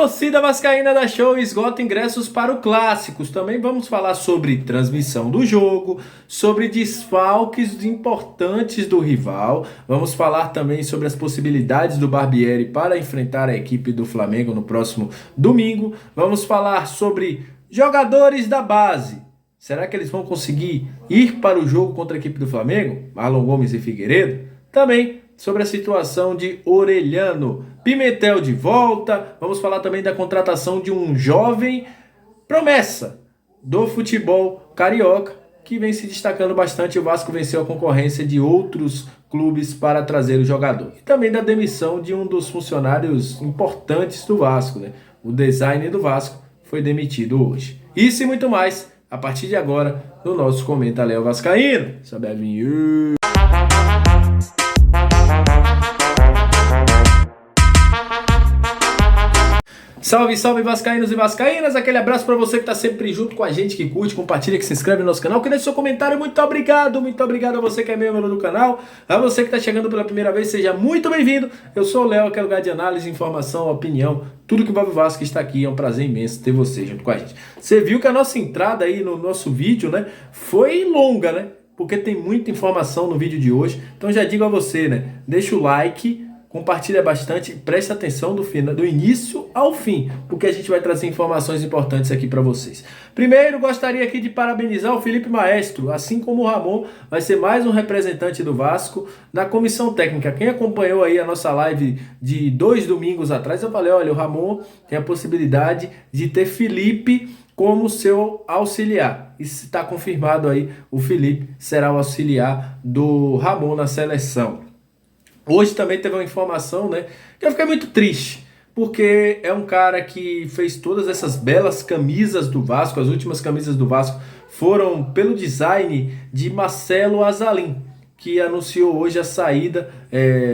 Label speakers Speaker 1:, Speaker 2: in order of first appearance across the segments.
Speaker 1: Torcida vascaína da Show esgota ingressos para o Clássicos. Também vamos falar sobre transmissão do jogo, sobre desfalques importantes do rival. Vamos falar também sobre as possibilidades do Barbieri para enfrentar a equipe do Flamengo no próximo domingo. Vamos falar sobre jogadores da base. Será que eles vão conseguir ir para o jogo contra a equipe do Flamengo? Marlon Gomes e Figueiredo? Também sobre a situação de Orelhano. Pimentel de volta. Vamos falar também da contratação de um jovem promessa do futebol carioca que vem se destacando bastante. O Vasco venceu a concorrência de outros clubes para trazer o jogador. E também da demissão de um dos funcionários importantes do Vasco, né? O designer do Vasco foi demitido hoje. Isso e muito mais a partir de agora no nosso Comenta Léo Vascaíno. Sobe a vinheta. Salve, salve vascaínos e vascaínas, aquele abraço para você que tá sempre junto com a gente, que curte, compartilha, que se inscreve no nosso canal, que deixa seu comentário. Muito obrigado a você que é membro do canal, a você que tá chegando pela primeira vez, seja muito bem-vindo. Eu sou o Léo, aquele lugar de análise, informação, opinião, tudo que envolve o Vasco está aqui. É um prazer imenso ter você junto com a gente. Você viu que a nossa entrada aí no nosso vídeo, né, foi longa, né, porque tem muita informação no vídeo de hoje. Então já digo a você, né, deixa o like, compartilha bastante, presta atenção do início ao fim, porque a gente vai trazer informações importantes aqui para vocês. Primeiro, gostaria aqui de parabenizar o Felipe Maestro, assim como o Ramon, vai ser mais um representante do Vasco na comissão técnica. Quem acompanhou aí a nossa live de 2 domingos atrás, eu falei, olha, o Ramon tem a possibilidade de ter Felipe como seu auxiliar. E está confirmado aí, o Felipe será o auxiliar do Ramon na seleção. Hoje também teve uma informação, né, que eu fiquei muito triste, porque é um cara que fez todas essas belas camisas do Vasco. As últimas camisas do Vasco foram pelo design de Marcelo Azalim, que anunciou hoje a saída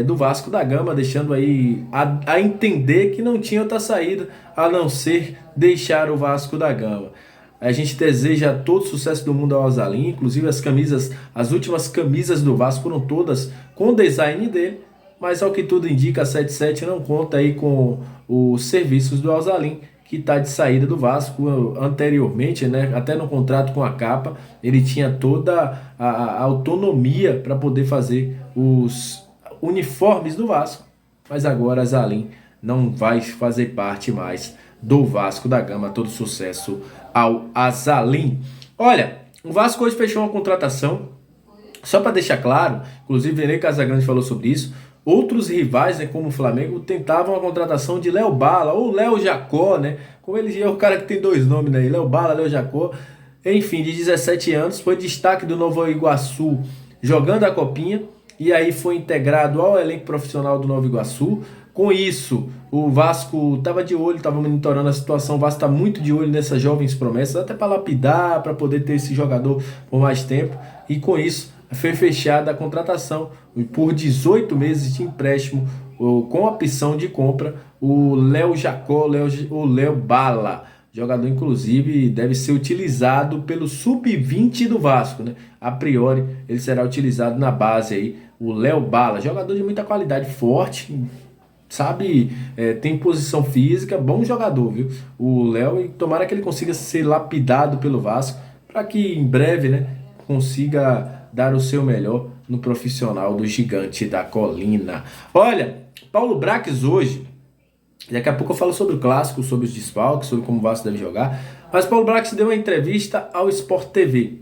Speaker 1: do Vasco da Gama, deixando aí a entender que não tinha outra saída a não ser deixar o Vasco da Gama. A gente deseja todo o sucesso do mundo ao Azalim, inclusive as últimas camisas do Vasco foram todas com o design dele, mas ao que tudo indica, a 77 não conta aí com os serviços do Azalim, que está de saída do Vasco anteriormente, né? Até no contrato com a capa, ele tinha toda a autonomia para poder fazer os uniformes do Vasco, mas agora Azalim não vai fazer parte mais do Vasco da Gama. Todo sucesso ao Azalim. Olha, o Vasco hoje fechou uma contratação, só para deixar claro, inclusive Venê Casagrande falou sobre isso. Outros rivais, né, como o Flamengo, tentavam a contratação de Léo Bala ou Léo Jacó, né? Como ele é o cara que tem 2 nomes, né? Léo Bala, Léo Jacó, enfim, de 17 anos, foi destaque do Nova Iguaçu jogando a Copinha e aí foi integrado ao elenco profissional do Nova Iguaçu. Com isso, o Vasco estava de olho, estava monitorando a situação. O Vasco está muito de olho nessas jovens promessas, até para lapidar, para poder ter esse jogador por mais tempo. E com isso, foi fechada a contratação por 18 meses de empréstimo, com opção de compra, o Léo Jacó, o Léo Bala. Jogador, inclusive, deve ser utilizado pelo Sub-20 do Vasco, né? A priori, ele será utilizado na base aí, o Léo Bala. Jogador de muita qualidade, forte, sabe, tem posição física, bom jogador, viu? O Léo, e tomara que ele consiga ser lapidado pelo Vasco, para que em breve, né, consiga dar o seu melhor no profissional do Gigante da Colina. Olha, Paulo Brax hoje, daqui a pouco eu falo sobre o clássico, sobre os desfalques, sobre como o Vasco deve jogar, mas Paulo Brax deu uma entrevista ao Sport TV.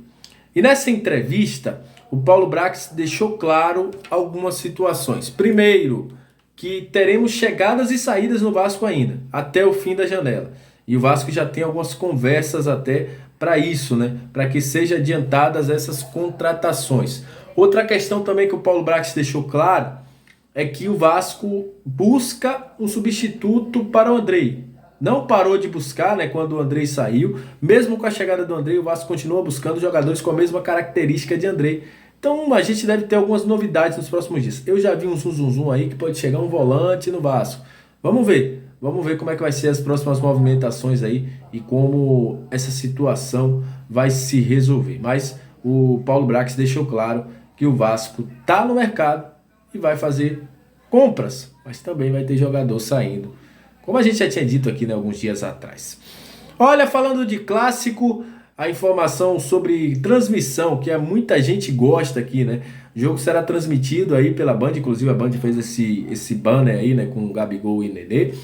Speaker 1: E nessa entrevista, o Paulo Brax deixou claro algumas situações. Primeiro, que teremos chegadas e saídas no Vasco ainda, até o fim da janela. E o Vasco já tem algumas conversas até para isso, né? Para que sejam adiantadas essas contratações. Outra questão também que o Paulo Brax deixou claro é que o Vasco busca um substituto para o Andrei. Não parou de buscar, né, quando o Andrei saiu. Mesmo com a chegada do Andrei, o Vasco continua buscando jogadores com a mesma característica de Andrei. Então a gente deve ter algumas novidades nos próximos dias. Eu já vi um zum aí que pode chegar um volante no Vasco. Vamos ver como é que vai ser as próximas movimentações aí e como essa situação vai se resolver. Mas o Paulo Brax deixou claro que o Vasco está no mercado e vai fazer compras, mas também vai ter jogador saindo como a gente já tinha dito aqui, né, alguns dias atrás. Olha, falando de clássico, a informação sobre transmissão, que muita gente gosta aqui, né? O jogo será transmitido aí pela Band, inclusive a Band fez esse banner aí, né, com Gabigol e Nenê.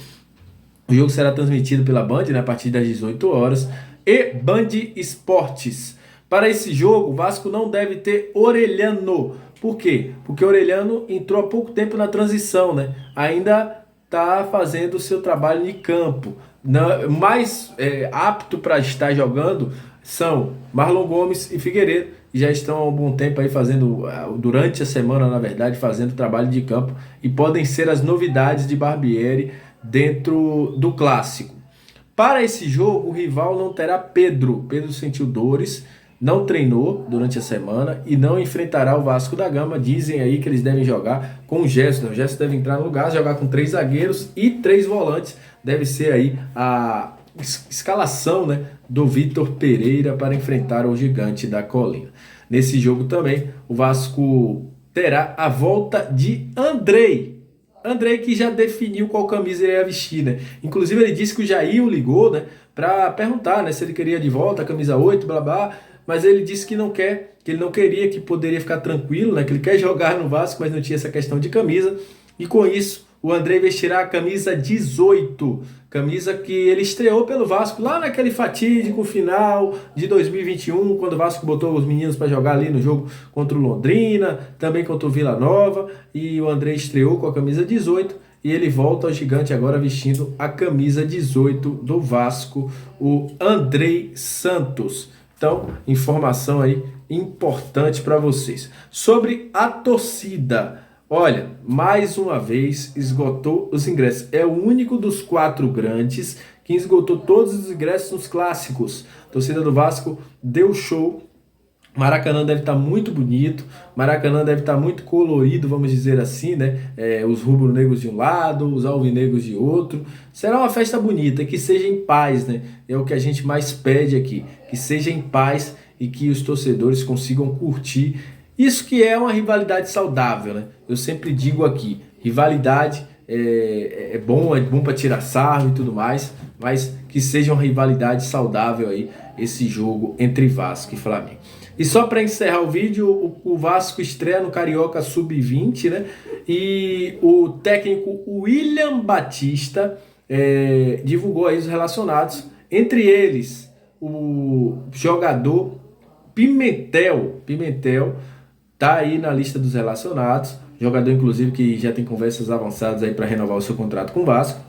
Speaker 1: O jogo será transmitido pela Band, né, a partir das 18 horas e Band Esportes. Para esse jogo, o Vasco não deve ter Orelhano. Por quê? Porque o Orelhano entrou há pouco tempo na transição, né? Ainda está fazendo o seu trabalho de campo. Mais apto para estar jogando são Marlon Gomes e Figueiredo, que já estão há um bom tempo aí fazendo, durante a semana, na verdade, fazendo trabalho de campo e podem ser as novidades de Barbieri dentro do clássico. Para esse jogo, o rival não terá Pedro. Pedro sentiu dores, não treinou durante a semana e não enfrentará o Vasco da Gama. Dizem aí que eles devem jogar com o Gerson. O Gerson deve entrar no lugar, jogar com 3 zagueiros e 3 volantes. Deve ser aí a escalação, né, do Vitor Pereira para enfrentar o Gigante da Colina. Nesse jogo também, o Vasco terá a volta de Andrei. Andrei, que já definiu qual camisa ele ia vestir, né? Inclusive ele disse que o Jair o ligou, né, para perguntar, né, se ele queria de volta a camisa 8, blá blá, mas ele disse que não quer, que ele não queria, que poderia ficar tranquilo, né, que ele quer jogar no Vasco, mas não tinha essa questão de camisa. E com isso, o Andrei vestirá a camisa 18, camisa que ele estreou pelo Vasco lá naquele fatídico final de 2021, quando o Vasco botou os meninos para jogar ali no jogo contra o Londrina, também contra o Vila Nova, e o Andrei estreou com a camisa 18 e ele volta ao Gigante agora vestindo a camisa 18 do Vasco, o Andrei Santos. Então, informação aí importante para vocês. Sobre a torcida, olha, mais uma vez esgotou os ingressos. É o único dos 4 grandes que esgotou todos os ingressos nos clássicos. A torcida do Vasco deu show. Maracanã deve estar muito bonito, Maracanã deve estar muito colorido, vamos dizer assim, né? Os rubro-negros de um lado, os alvinegros de outro. Será uma festa bonita, que seja em paz, né? É o que a gente mais pede aqui, que seja em paz e que os torcedores consigam curtir. Isso que é uma rivalidade saudável, né? Eu sempre digo aqui, rivalidade é bom para tirar sarro e tudo mais, mas que seja uma rivalidade saudável aí, esse jogo entre Vasco e Flamengo. E só para encerrar o vídeo, o Vasco estreia no Carioca Sub-20, né? E o técnico William Batista divulgou aí os relacionados, entre eles o jogador Pimentel tá aí na lista dos relacionados, jogador inclusive que já tem conversas avançadas aí para renovar o seu contrato com o Vasco.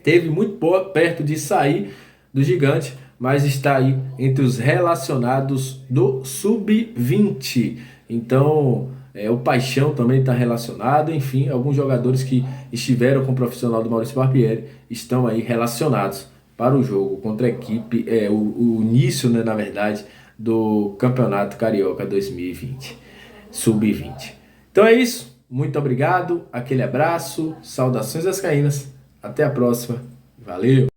Speaker 1: Teve muito perto de sair do Gigante, mas está aí entre os relacionados do Sub-20. Então, o Paixão também está relacionado. Enfim, alguns jogadores que estiveram com o profissional do Maurício Barbieri estão aí relacionados para o jogo contra a equipe, o início, né, na verdade, do Campeonato Carioca 2020, Sub-20. Então é isso, muito obrigado, aquele abraço, saudações vascaínas, até a próxima, valeu!